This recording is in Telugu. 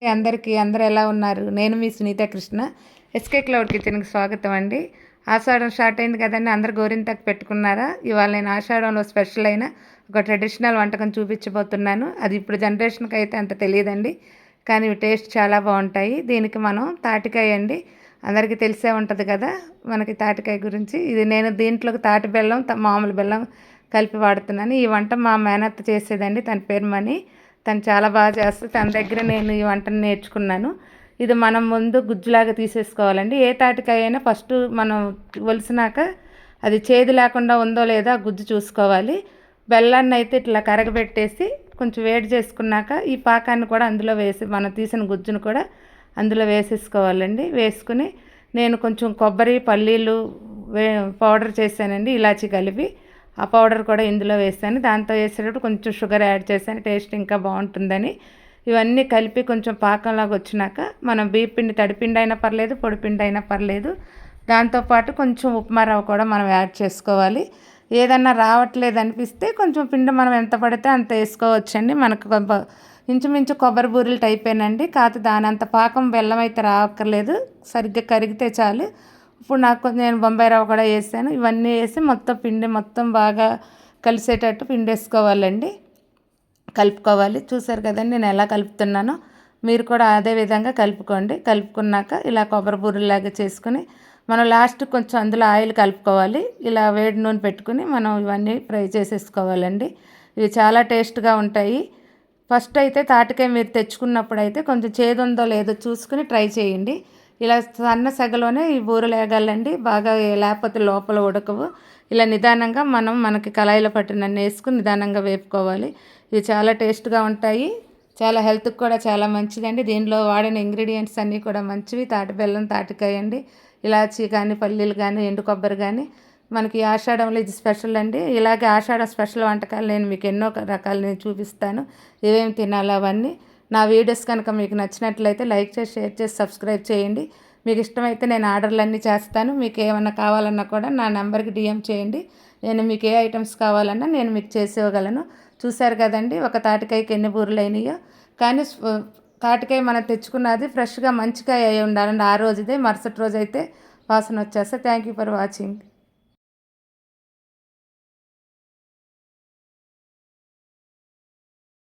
అందరికీ అందరూ ఎలా ఉన్నారు? నేను మీ సునీత కృష్ణ. ఎస్కే క్లౌడ్ కిచెన్‌కి స్వాగతం అండి. ఆషాఢం స్టార్ట్ అయింది కదండీ! అందరూ గోరింటాకు పెట్టుకున్నారా? ఇవాళ నేను ఆషాఢంలో స్పెషల్ అయిన ఒక ట్రెడిషనల్ వంటకం చూపించబోతున్నాను. అది ఇప్పుడు జనరేషన్‌కి అయితే అంత తెలియదండి. కానీ ఇవి టేస్ట్ చాలా బావుంటాయి. దీనికి మనం తాటికాయ అండి. అందరికీ తెలిసే ఉంటది కదా! మనకి తాటికాయ గురించి. ఇది నేను దీంట్లోకి తాటి బెల్లం, మామూలు బెల్లం కలిపి వాడుతున్నాను. ఈ వంట మా మేనత్త చేసేదండి. తన పేరు మణి. తను చాలా బాగా చేస్తుంది. తన దగ్గర నేను ఈ వంటను నేర్చుకున్నాను. ఇది మనం ముందు గుజ్జులాగా తీసేసుకోవాలండి. ఏ తాటికాయ అయినా ఫస్ట్ మనం ఒలిసినాక అది చేదు లేకుండా ఉందో లేదో ఆ గుజ్జు చూసుకోవాలి. బెల్లాన్ని అయితే ఇట్లా కరగబెట్టేసి కొంచెం వేడి చేసుకున్నాక ఈ పాకాన్ని కూడా అందులో వేసి మనం తీసిన గుజ్జును కూడా అందులో వేసేసుకోవాలండి. వేసుకుని నేను కొంచెం కొబ్బరి, పల్లీలు పౌడర్ చేశానండి, ఇలాచి కలిపి. ఆ పౌడర్ కూడా ఇందులో వేసాను. దాంతో వేసేటప్పుడు కొంచెం షుగర్ యాడ్ చేశాను, టేస్ట్ ఇంకా బాగుంటుందని. ఇవన్నీ కలిపి కొంచెం పాకంలాగా వచ్చినాక మనం బియ్య పిండి, తడిపిండి అయినా పర్లేదు, పొడిపిండి అయినా పర్లేదు. దాంతోపాటు కొంచెం ఉప్మా రవ్వ కూడా మనం యాడ్ చేసుకోవాలి. ఏదన్నా రావట్లేదు అనిపిస్తే కొంచెం పిండి మనం ఎంత పడితే అంత వేసుకోవచ్చండి. మనకు ఇంచుమించు కొబ్బరి బూరెలు టైపేనండి. కాకపోతే దాని అంత పాకం బెల్లం అయితే రావక్కర్లేదు, సరిగ్గా కరిగితే చాలు. ఇప్పుడు నేను బొంబాయి రవ్వ కూడా వేసాను. ఇవన్నీ వేసి మొత్తం పిండి మొత్తం బాగా కలిసేటట్టు పిండి వేసుకోవాలండి, కలుపుకోవాలి. చూసారు కదండి నేను ఎలా కలుపుతున్నానో, మీరు కూడా అదే విధంగా కలుపుకోండి. కలుపుకున్నాక ఇలా కొబ్బరి బూరెలాగా చేసుకుని మనం లాస్ట్ కొంచెం అందులో ఆయిల్ కలుపుకోవాలి. ఇలా వేడి నూనె పెట్టుకుని మనం ఇవన్నీ ఫ్రై చేసేసుకోవాలండి. ఇవి చాలా టేస్ట్గా ఉంటాయి. ఫస్ట్ అయితే తాటికాయ మీరు తెచ్చుకున్నప్పుడు అయితే కొంచెం చేదు ఉందో లేదో చూసుకుని ట్రై చేయండి. ఇలా సన్న సెగలోనే ఈ బూరెలు వేగాలండి. బాగా లేకపోతే లోపల ఉడకవు. ఇలా నిదానంగా మనకి కళాయిలో పట్టినన్ని వేసుకుని నిదానంగా వేపుకోవాలి. ఇవి చాలా టేస్ట్గా ఉంటాయి. చాలా హెల్త్కి కూడా చాలా మంచిదండి. దీనిలో వాడిన ఇంగ్రీడియంట్స్ అన్నీ కూడా మంచివి. తాటి బెల్లం, తాటికాయ అండి, ఇలాచీ కానీ, పల్లీలు కానీ, ఎండు కొబ్బరి కానీ. మనకి ఆషాఢంలో ఇది స్పెషల్ అండి. ఇలాగే ఆషాఢం స్పెషల్ వంటకాలు నేను మీకు ఎన్నో రకాలు నేను చూపిస్తాను, ఏమేమి తినాలో అవన్నీ. నా వీడియోస్ కనుక మీకు నచ్చినట్లయితే లైక్ చేసి, షేర్ చేసి, సబ్స్క్రైబ్ చేయండి. మీకు ఇష్టమైతే నేను ఆర్డర్లన్నీ చేస్తాను. మీకు ఏమన్నా కావాలన్నా కూడా నా నెంబర్కి డిఎం చేయండి. నేను మీకు ఏ ఐటమ్స్ కావాలన్నా నేను మీకు చేసి ఇవ్వగలను. చూశారు కదండి ఒక తాటికాయకి ఎన్ని బూరెలు అయినాయో. కానీ తాటికాయ మనం తెచ్చుకున్నది ఫ్రెష్గా మంచిగా అయి ఉండాలండి. ఆ రోజుదే, మరుసటి రోజు అయితే వాసన వచ్చేస్తే. Thank you for watching.